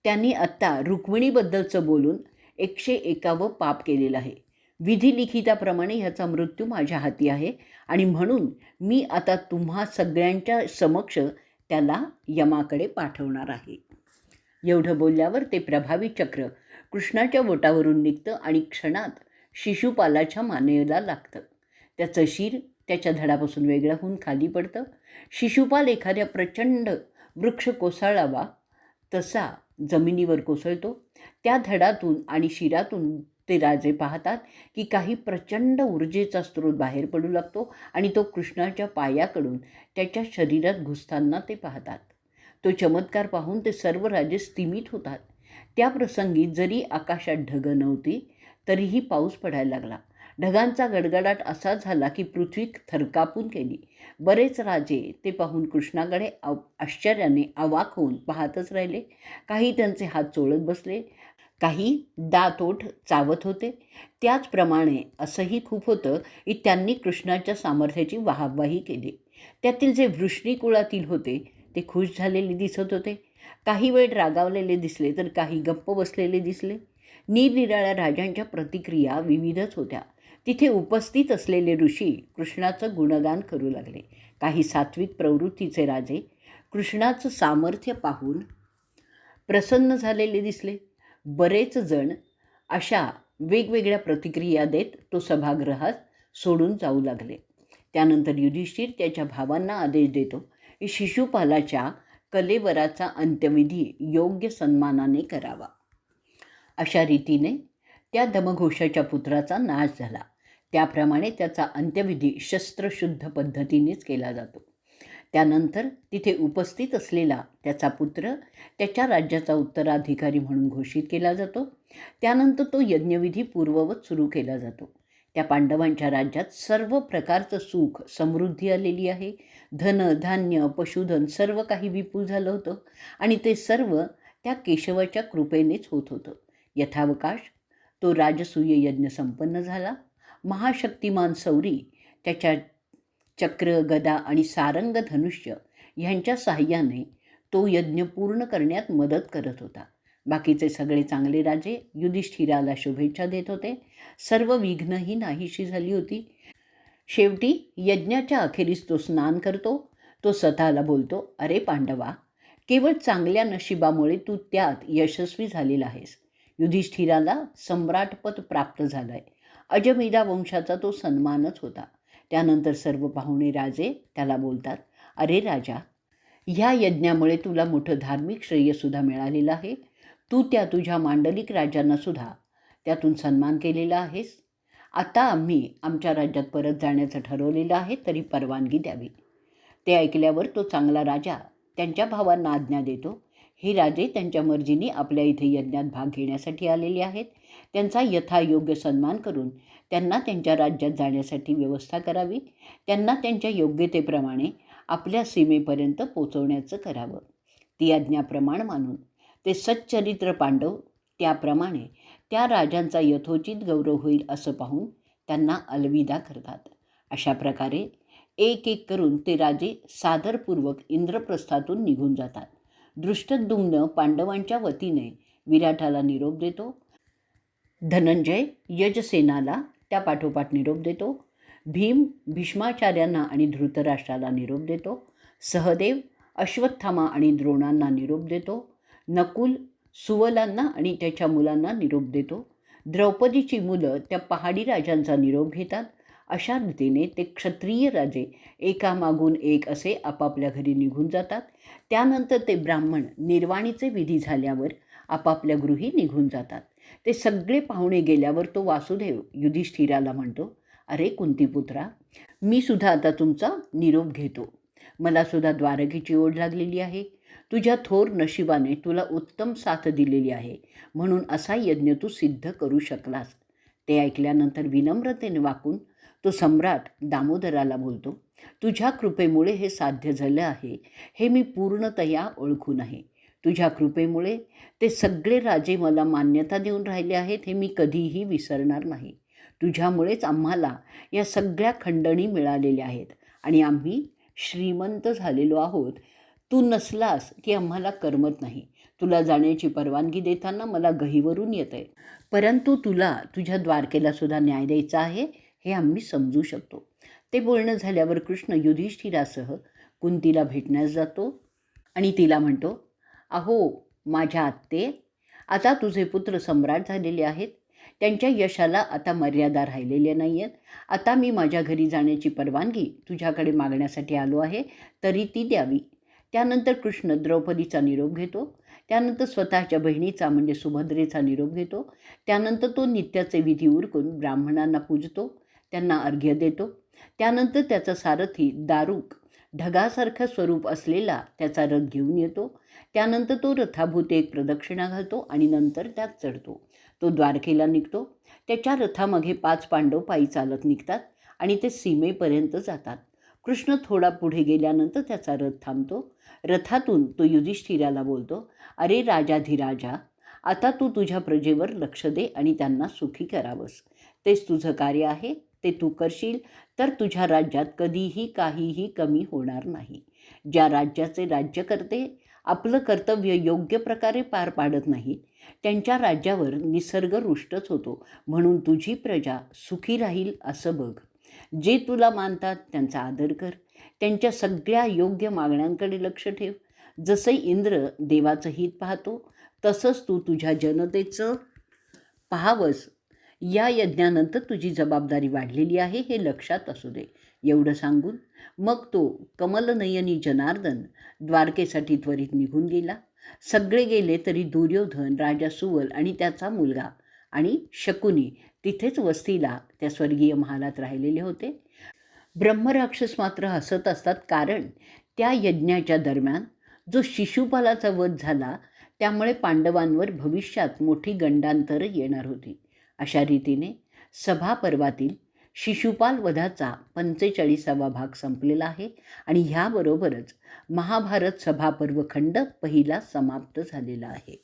त्यांनी आत्ता रुक्मिणीबद्दलचं बोलून 101 पाप केलेलं आहे. विधिलिखिताप्रमाणे ह्याचा मृत्यू माझ्या हाती आहे आणि म्हणून मी आता तुम्हा सगळ्यांच्या समक्ष त्याला यमाकडे पाठवणार आहे. एवढं बोलल्यावर ते प्रभावी चक्र कृष्णाच्या बोटावरून निघतं आणि क्षणात शिशुपालाच्या मानेला लागतं. त्याचं शिर त्याच्या धडापासून वेगळं होऊन खाली पडतं. शिशुपाल एखाद्या प्रचंड वृक्ष कोसळावा तसा जमिनीवर कोसळतो. त्या धडातून आणि शिरातून ते राजे पाहतात की काही प्रचंड ऊर्जेचा स्रोत बाहेर पडू लागतो आणि तो कृष्णाच्या पायाकडून त्याच्या शरीरात घुसताना ते पाहतात. तो चमत्कार पाहून ते सर्व राजे स्तिमित होतात. त्या प्रसंगी जरी आकाशात ढगं नव्हती तरीही पाऊस पडायला लागला. ढगांचा गडगडाट असा झाला की पृथ्वी थरकापून गेली. बरेच राजे ते पाहून कृष्णाकडे आश्चर्याने अवाक होऊन पाहतच राहिले. काही त्यांचे हात चोळत बसले, काही दातोठ चावत होते. त्याचप्रमाणे असंही खूप होतं की त्यांनी कृष्णाच्या सामर्थ्याची वाहवाही केली. त्यातील जे वृष्णी कुळातील होते ते खुश झालेले दिसत होते. काही वेळ रागावलेले दिसले तर काही गप्प बसलेले दिसले. निरनिराळ्या राजांच्या प्रतिक्रिया विविधच होत्या. तिथे उपस्थित असलेले ऋषी कृष्णाचं गुणगान करू लागले. काही सात्विक प्रवृत्तीचे राजे कृष्णाचं सामर्थ्य पाहून प्रसन्न झालेले दिसले. बरेच जण अशा वेगवेगळ्या प्रतिक्रिया देत तो सभागृहात सोडून जाऊ लागले. त्यानंतर युधिष्ठिर त्याच्या भावांना आदेश देतो की शिशुपालाच्या कलेवराचा अंत्यविधी योग्य सन्मानाने करावा. अशा रीतीने त्या दमघोषाच्या पुत्राचा नाश झाला. त्याप्रमाणे त्याचा अंत्यविधी शस्त्रशुद्ध पद्धतीनेच केला जातो. त्यानंतर तिथे उपस्थित असलेला त्याचा पुत्र त्याच्या राज्याचा उत्तराधिकारी म्हणून घोषित केला जातो. त्यानंतर तो यज्ञविधी पूर्ववत सुरू केला जातो. त्या पांडवांच्या राज्यात सर्व प्रकारचं सुख समृद्धी आलेली आहे. धन धान्य पशुधन सर्व काही विपुल झालं होतं आणि ते सर्व त्या केशवाच्या कृपेनेच होत होतं. यथावकाश तो राजसूय यज्ञ संपन्न झाला. महाशक्तिमान सौरी त्याच्या चक्र गदा आणि सारंग धनुष्य ह्यांच्या साहाय्याने तो यज्ञ पूर्ण करण्यात मदत करत होता. बाकीचे सगळे चांगले राजे युधिष्ठिराला शुभेच्छा देत होते. सर्व विघ्नही नाहीशी झाली होती. शेवटी यज्ञाच्या अखेरीस तो स्नान करतो. तो स्वतःला बोलतो, अरे पांडवा, केवळ चांगल्या नशिबामुळे तू त्यात यशस्वी झालेला आहेस. युधिष्ठिराला सम्राटपद प्राप्त झालं आहे. अजमेधा वंशाचा तो सन्मानच होता. त्यानंतर सर्व पाहुणे राजे त्याला बोलतात, अरे राजा, ह्या यज्ञामुळे तुला मोठं धार्मिक श्रेयसुद्धा मिळालेलं आहे. तू त्या तुझ्या मांडलिक राजांनासुद्धा त्यातून सन्मान केलेला आहेस. आता आम्ही आमच्या राज्यात परत जाण्याचं ठरवलेलं आहे, तरी परवानगी द्यावी. ते ऐकल्यावर तो चांगला राजा त्यांच्या भावांना आज्ञा देतो. हे राजे त्यांच्या मर्जीने आपल्या इथे यज्ञात भाग घेण्यासाठी आलेले आहेत. त्यांचा यथायोग्य सन्मान करून त्यांना त्यांच्या राज्यात जाण्यासाठी व्यवस्था करावी. त्यांना त्यांच्या योग्यतेप्रमाणे आपल्या सीमेपर्यंत पोचवण्याचं करावं. ती आज्ञा प्रमाण मानून ते सच्चरित्र पांडव त्याप्रमाणे त्या राजांचा यथोचित गौरव होईल असं पाहून त्यांना अलविदा करतात. अशा प्रकारे एक एक करून ते राजे सादरपूर्वक इंद्रप्रस्थातून निघून जातात. दृष्टद्युम्न पांडवांच्या वतीने विराटाला निरोप देतो. धनंजय यजसेनाला त्या पाठोपाठ निरोप देतो. भीम भीष्माचार्यांना आणि धृतराष्ट्राला निरोप देतो. सहदेव अश्वत्थामा आणि द्रोणांना निरोप देतो. नकुल सुवलांना आणि त्याच्या मुलांना निरोप देतो. द्रौपदीची मुलं त्या पहाडी राजांचा निरोप घेतात. अशा रीतीने ते क्षत्रिय राजे एकामागून एक असे आपापल्या घरी निघून जातात. त्यानंतर ते ब्राह्मण निर्वाणीचे विधी झाल्यावर आपापल्या गृही निघून जातात. ते सगळे पाहुणे गेल्यावर तो वासुदेव युधिष्ठिराला म्हणतो, अरे कुंतीपुत्रा, मी सुद्धा आता तुमचा निरोप घेतो. मला सुद्धा द्वारकेची ओढ लागलेली आहे. तुझ्या थोर नशिबाने तुला उत्तम साथ दिलेली आहे, म्हणून असा यज्ञ तू सिद्ध करू शकलास. ते ऐकल्यानंतर विनम्रतेने वाकून तो सम्राट दामोदराला बोलतो, तुझ्या कृपेमुळे हे साध्य झालं आहे, हे मी पूर्णतया ओळखून आहे. तुझ्या कृपेमुळे ते सगळे राजे मला मान्यता देऊन राहिले आहेत, हे मी कधीही विसरणार नाही. तुझ्यामुळेच आम्हाला या सगळ्या खंडणी मिळालेल्या आहेत आणि आम्ही श्रीमंत झालेलो आहोत. तू नसलास की आम्हाला करमत नाही. तुला जाण्याची परवानगी देताना मला गहिवरून येत आहे, परंतु तुला तुझ्या द्वारकेला सुद्धा न्याय द्यायचा आहे, हे आम्ही समजू शकतो. ते बोलणं झाल्यावर कृष्ण युधिष्ठिरासह कुंतीला भेटण्यास जातो आणि तिला म्हणतो, अहो माझ्या आत्ते, आता तुझे पुत्र सम्राट झालेले आहेत. त्यांच्या यशाला आता मर्यादा राहिलेल्या नाही आहेत. आता मी माझ्या घरी जाण्याची परवानगी तुझ्याकडे मागण्यासाठी आलो आहे, तरी ती द्यावी. त्यानंतर कृष्ण द्रौपदीचा निरोप घेतो. त्यानंतर स्वतःच्या बहिणीचा म्हणजे सुभद्रेचा निरोप घेतो. त्यानंतर तो नित्याचे विधी उरकून ब्राह्मणांना पूजतो, त्यांना अर्घ्य देतो. त्यानंतर त्याचा सारथी दारुक ढगासारखं स्वरूप असलेला त्याचा रथ घेऊन येतो. त्यानंतर तो रथाभोवती एक प्रदक्षिणा घालतो आणि नंतर त्यात चढतो. तो द्वारकेला निघतो. त्याच्या रथामागे 5 पांडव पायी चालत निघतात आणि ते सीमेपर्यंत जातात. कृष्ण थोडा पुढे गेल्यानंतर त्याचा रथ थांबतो. रथातून तो युधिष्ठिराला बोलतो, अरे राजाधिराजा, आता तू तुझ्या प्रजेवर लक्ष दे आणि त्यांना सुखी करावंस. तेच तुझं कार्य आहे. ते तू करशील तर तुझ्या राज्यात कधीही काहीही कमी होणार नाही. ज्या राज्याचे राज्यकर्ते आपलं कर्तव्य योग्य प्रकारे पार पाडत नाहीत, त्यांच्या राज्यावर निसर्ग रुष्टच होतो. म्हणून तुझी प्रजा सुखी राहील असं बघ. जे तुला मानतात त्यांचा आदर कर. त्यांच्या सगळ्या योग्य मागण्यांकडे लक्ष ठेव. जसे इंद्र देवाचं हित पाहतो, तसंच तू तुझ्या जनतेचं पाहावंस. या यज्ञानंतर तुझी जबाबदारी वाढलेली आहे, हे लक्षात असू दे. एवढं सांगून मग तो कमलनयनी जनार्दन द्वारकेसाठी त्वरित निघून गेला. सगळे गेले तरी दुर्योधन, राजा सुवल आणि त्याचा मुलगा आणि शकुनी तिथेच वस्तीला त्या स्वर्गीय महालात राहिलेले होते. ब्रह्मराक्षस मात्र हसत असतात, कारण त्या यज्ञाच्या दरम्यान जो शिशुपालाचा वध झाला त्यामुळे पांडवांवर भविष्यात मोठी गंडांतर येणार होती. अशा रीतीने सभापर्वातील शिशुपाल वधाचा 45वा भाग संपलेला आहे आणि ह्याबरोबरच महाभारत सभापर्व खंड पहिला समाप्त झालेला आहे.